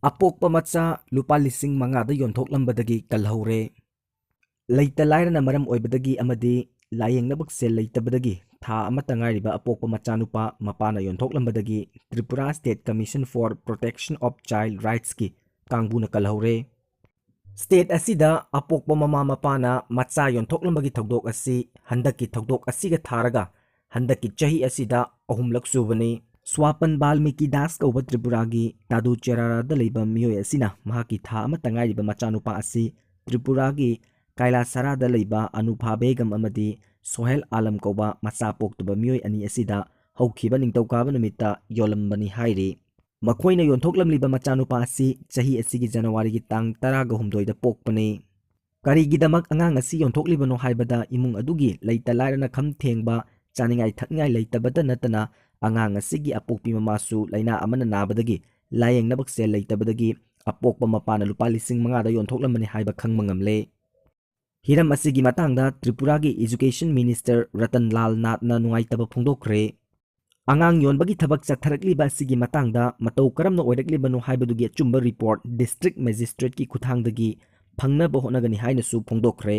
ꯑꯄꯣꯛꯄ ꯃꯆꯥ ꯂꯨꯄꯥ 5,000ꯗ ꯌꯣꯟꯊꯣꯛꯂꯝꯕꯗꯒꯤ ꯀꯜꯍꯧꯔꯦ꯫ ꯂꯩꯇ ꯂꯥꯏꯔꯅ ꯃꯔꯝ ꯑꯣꯏꯕꯗꯒꯤ ꯑꯃꯗꯤ ꯂꯥꯌꯦꯡꯅꯕ ꯁꯦꯜ ꯂꯩꯇꯕꯗꯒꯤ ꯊꯥ ꯑꯃꯠꯇ ꯉꯥꯏꯔꯤꯕ ꯑꯄꯣꯛꯄ ꯃꯆꯥꯅꯨꯄꯥ ꯃꯄꯥꯅ ꯌꯣꯟꯊꯣꯛꯂꯝꯕꯗꯒꯤ Tripura state commission for protection of child ꯔꯥꯏꯠꯁꯀꯤ ꯀꯥꯡꯕꯨꯅ ꯀꯜꯍꯧꯔꯦ꯫ ꯁ꯭ꯇꯦꯠ ꯑꯁꯤꯗ ꯑꯄꯣꯛꯄ ꯃꯃꯥ ꯃꯄꯥꯅ ꯃꯆꯥ ꯌꯣꯟꯊꯣꯛꯂꯝꯕꯒꯤ ꯊꯧꯗꯣꯛ ꯑꯁꯤ ꯍꯟꯗꯛꯀꯤ ꯊꯧꯗꯣꯛ ꯑꯁꯤꯒ ꯊꯥꯔꯒ ꯍꯟꯗꯛꯀꯤ ꯆꯍꯤ ꯑꯁꯤꯗ ꯑꯍꯨꯝꯂꯛ ꯁꯨꯕꯅꯤ꯫ ꯁ꯭ꯋꯥꯄꯟ ꯕꯥꯜꯃꯤꯀꯤ ꯗꯥꯁ ꯀꯧꯕ ꯇ꯭ꯔꯤꯄꯨꯔꯥꯒꯤ ꯇꯥꯗꯨꯆꯦꯔꯥꯗ ꯂꯩꯕ ꯃꯤꯑꯣꯏ ꯑꯁꯤꯅ ꯃꯍꯥꯛꯀꯤ ꯊꯥ ꯑꯃꯠꯇ ꯉꯥꯏꯔꯤꯕ ꯃꯆꯥꯅꯨꯄꯥ ꯑꯁꯤ ꯇ꯭ꯔꯤꯄꯨꯔꯥꯒꯤ ꯀꯩꯂꯥꯁꯥꯔꯥꯗ ꯂꯩꯕ ꯑꯅꯨꯐꯥ ꯕꯦꯒꯝ ꯑꯃꯗꯤ ꯁꯣꯍꯦꯜ ꯑꯥꯂꯝ ꯀꯧꯕ ꯃꯆꯥ ꯄꯣꯛꯇꯕ ꯃꯤꯑꯣꯏ ꯑꯅꯤ ꯑꯁꯤꯗ ꯍꯧꯈꯤꯕ ꯅꯤꯡꯊꯧꯀꯥꯕ ꯅꯨꯃꯤꯠꯇ ꯌꯣꯜꯂꯝꯕꯅꯤ ꯍꯥꯏꯔꯤ꯫ ꯃꯈꯣꯏꯅ ꯌꯣꯟꯊꯣꯛꯂꯝꯂꯤꯕ ꯃꯆꯥꯅꯨꯄꯥ ꯑꯁꯤ ꯆꯍꯤ ꯑꯁꯤꯒꯤ ꯖꯅꯋꯥꯔꯤꯒꯤ ꯇꯥꯡ 18ꯗ ꯄꯣꯛꯄꯅꯤ꯫ ꯀꯔꯤꯒꯤꯗꯃꯛ ꯑꯉꯥꯡ ꯑꯁꯤ ꯌꯣꯟꯊꯣꯛꯂꯤꯕꯅꯣ ꯍꯥꯏꯕꯗ ꯏꯃꯨꯡ ꯑꯗꯨꯒꯤ ꯂꯩꯇ ꯂꯥꯏꯔꯅ ꯈꯝ ꯊꯦꯡꯕ, ꯆꯥꯅꯤꯡꯉꯥꯏ ꯊꯛꯅꯤꯡꯉꯥꯏ ꯂꯩꯇꯕꯇ ꯅꯠꯇꯅ ꯑꯉꯥꯡ ꯑꯁꯤꯒꯤ ꯑꯄꯣꯛꯄꯤ ꯃꯃꯥꯁꯨ ꯂꯩꯅꯥ ꯑꯃꯅ ꯅꯥꯕꯗꯒꯤ ꯂꯥꯌꯦꯡꯅꯕ ꯁꯦꯜ ꯂꯩꯇꯕꯗꯒꯤ ꯑꯄꯣꯛꯄ ꯃꯄꯥꯅ ꯂꯨꯄꯥ 5,000ꯗ ꯌꯣꯟꯊꯣꯛꯂꯝꯕꯅꯤ ꯍꯥꯏꯕ ꯈꯪꯕ ꯉꯝꯂꯦ꯫ ꯍꯤꯔꯝ ꯑꯁꯤꯒꯤ ꯃꯇꯥꯡꯗ ꯇ꯭ꯔꯤꯄꯨꯔꯥꯒꯤ ꯏꯖꯨꯀꯦꯁꯟ ꯃꯤꯅꯤꯁꯇꯔ ꯔꯇꯟ ꯂꯥꯜ ꯅꯥꯊꯅ ꯅꯨꯡꯉꯥꯏꯇꯕ ꯐꯣꯡꯗꯣꯛꯈ꯭ꯔꯦ꯫ ꯑꯉꯥꯡ ꯌꯣꯟꯕꯒꯤ ꯊꯕꯛ ꯆꯠꯊꯔꯛꯂꯤꯕ ꯑꯁꯤꯒꯤ ꯃꯇꯥꯡꯗ ꯃꯇꯧ ꯀꯔꯝꯅ ꯑꯣꯏꯔꯛꯂꯤꯕꯅꯣ ꯍꯥꯏꯕꯗꯨꯒꯤ ꯑꯆꯨꯝꯕ ꯔꯤꯄꯣꯔꯠ ꯗꯤꯁꯇ꯭ꯔꯤꯛꯠ ꯃꯦꯖꯤꯁꯇ꯭ꯔꯦꯠꯀꯤ ꯈꯨꯠꯊꯥꯡꯗꯒꯤ ꯐꯪꯅꯕ ꯍꯣꯠꯅꯒꯅꯤ ꯍꯥꯏꯅꯁꯨ ꯐꯣꯡꯗꯣꯛꯈ꯭ꯔꯦ꯫